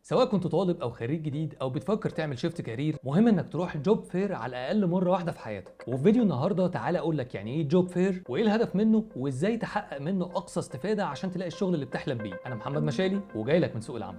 سواء كنت طالب او خريج جديد او بتفكر تعمل شيفت كارير، مهم انك تروح جوب فير على الاقل مره واحده في حياتك. وفي فيديو النهارده تعالى اقول لك يعني ايه جوب فير وايه الهدف منه وازاي تحقق منه اقصى استفاده عشان تلاقي الشغل اللي بتحلم بيه. انا محمد مشالي وجاي لك من سوق العمل.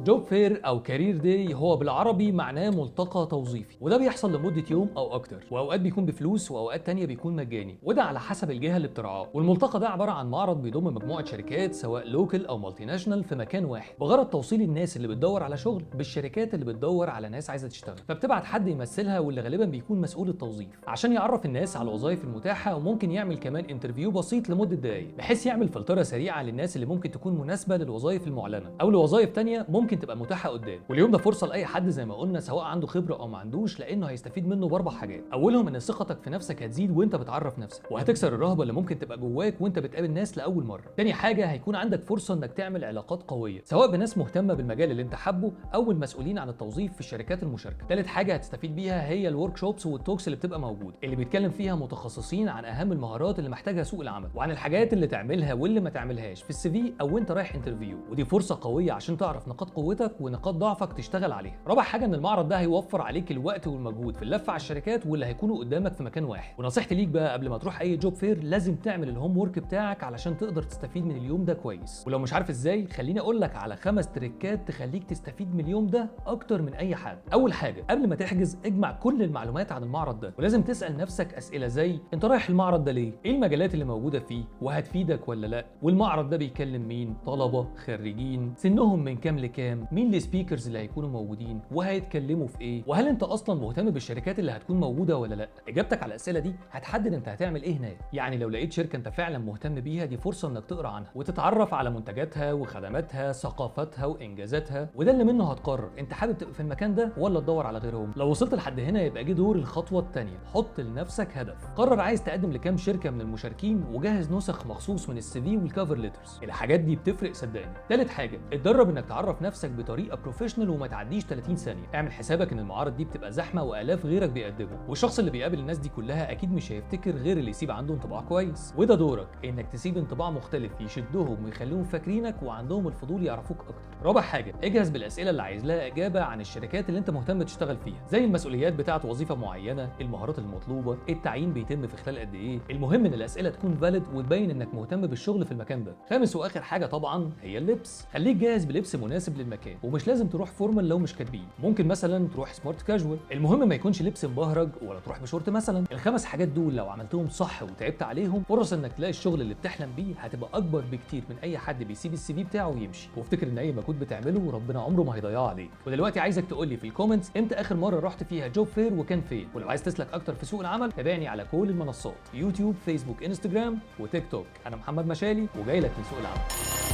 جوب فير او كارير داي هو بالعربي معناه ملتقى توظيفي، وده بيحصل لمده يوم او اكتر، واوقات بيكون بفلوس واوقات تانية بيكون مجاني، وده على حسب الجهه اللي بترعاه. والملتقى ده عباره عن معرض بيضم مجموعه شركات سواء لوكال او مالتي ناشونال في مكان واحد، بغرض توصيل الناس اللي بتدور على شغل بالشركات اللي بتدور على ناس عايزه تشتغل، فبتبعت حد يمثلها واللي غالبا بيكون مسؤول التوظيف عشان يعرف الناس على الوظائف المتاحه، وممكن يعمل كمان انترفيو بسيط لمده دقائق بحيث يعمل فلتره سريعه للناس اللي ممكن تكون مناسبه للوظائف المعلنه او لوظائف تانية ممكن تبقى متاحه قدام. واليوم ده فرصه لاي حد زي ما قلنا، سواء عنده خبره او ما عندوش، لانه هيستفيد منه باربع حاجات. اولهم ان ثقتك في نفسك هتزيد وانت بتعرف نفسك، وهتكسر الرهبه اللي ممكن تبقى جواك وانت بتقابل ناس لاول مره. تاني حاجه هيكون عندك فرصه انك تعمل علاقات قويه سواء بناس مهتمه بالمجال اللي انت حابه او المسؤولين عن التوظيف في الشركات المشاركه. تالت حاجه هتستفيد بيها هي الورك شوبس والتوكس اللي بتبقى موجوده، اللي بيتكلم فيها متخصصين عن اهم المهارات اللي محتاجها سوق العمل، وعن الحاجات اللي تعملها واللي ما تعملهاش في السي في او وانت رايح انترفيو. ودي فرصه قويه عشان تعرف نقاط قوتك ونقاط ضعفك تشتغل عليها. رابع حاجه ان المعرض ده هيوفر عليك الوقت والمجهود في اللف على الشركات واللي هيكونوا قدامك في مكان واحد. ونصيحتي ليك بقى قبل ما تروح اي جوب فير، لازم تعمل الهوم ورك بتاعك علشان تقدر تستفيد من اليوم ده كويس. ولو مش عارف ازاي، خليني اقول لك على 5 تريكات تخليك تستفيد من اليوم ده اكتر من اي حد. اول حاجه، قبل ما تحجز اجمع كل المعلومات عن المعرض ده، ولازم تسال نفسك اسئله زي انت رايح المعرض ده ليه؟ ايه المجالات اللي موجوده فيه وهتفيدك ولا لا؟ والمعرض ده بيكلم مين؟ طلبه، خريجين، سنهم من كام لكام؟ مين السبيكرز اللي هيكونوا موجودين وهيتكلموا في ايه؟ وهل انت اصلا مهتم بالشركات اللي هتكون موجوده ولا لا؟ اجابتك على الاسئله دي هتحدد انت هتعمل ايه هناك. يعني لو لقيت شركه انت فعلا مهتم بيها، دي فرصه انك تقرا عنها وتتعرف على منتجاتها وخدماتها، ثقافتها وانجازاتها، وده اللي منه هتقرر انت حابب تبقى في المكان ده ولا تدور على غيرهم. لو وصلت لحد هنا يبقى جه دور الخطوه الثانيه، حط لنفسك هدف. قرر عايز تقدم لكام شركه من المشاركين وجهز نسخ مخصوص من السي في والكفر ليترز. الحاجات دي بتفرق صدقني. ثالث حاجه، اتدرب انك تعرف نفسك بطريقه بروفيشنال وما تعديش 30 ثانيه. اعمل حسابك ان المعارض دي بتبقى زحمه والاف غيرك بيقدموا، والشخص اللي بيقابل الناس دي كلها اكيد مش هيفتكر غير اللي يسيب عنده انطباع كويس. وده دورك انك تسيب انطباع مختلف يشدهم ويخليهم فاكرينك وعندهم الفضول يعرفوك اكتر. رابع حاجه، اجهز بالاسئله اللي عايز لها اجابه عن الشركات اللي انت مهتم تشتغل فيها، زي المسؤوليات بتاعه وظيفه معينه، المهارات المطلوبه، التعيين بيتم في خلال قد ايه. المهم ان الاسئله تكون فاليد وتبين انك مهتم بالشغل في المكان ده. خامس واخر حاجه طبعا هي اللبس. خليك جاهز بلبس مناسب للمكان، ومش لازم تروح فورمال لو مش كاتبين، ممكن مثلا تروح سمارت كاجوال. المهم ما يكونش لبس مبهرج ولا تروح بشورت مثلا. الخمس حاجات دول لو عملتهم صح وتعبت عليهم، فرص انك تلاقي الشغل اللي بتحلم بيه هتبقى اكبر بكتير من اي حد بيسيب السي في بتاعه ويمشي. وافتكر ان اي مجهود بتعمله ربنا عمره ما هيضيعه عليك. ودلوقتي عايزك تقول لي في الكومنتس امتى اخر مره رحت فيها جوب فير وكان فين. ولو عايز تسلك اكتر في سوق العمل، تابعني على كل المنصات، يوتيوب، فيسبوك، انستجرام وتيك توك. انا محمد مشالي وجاي لك من سوق العمل.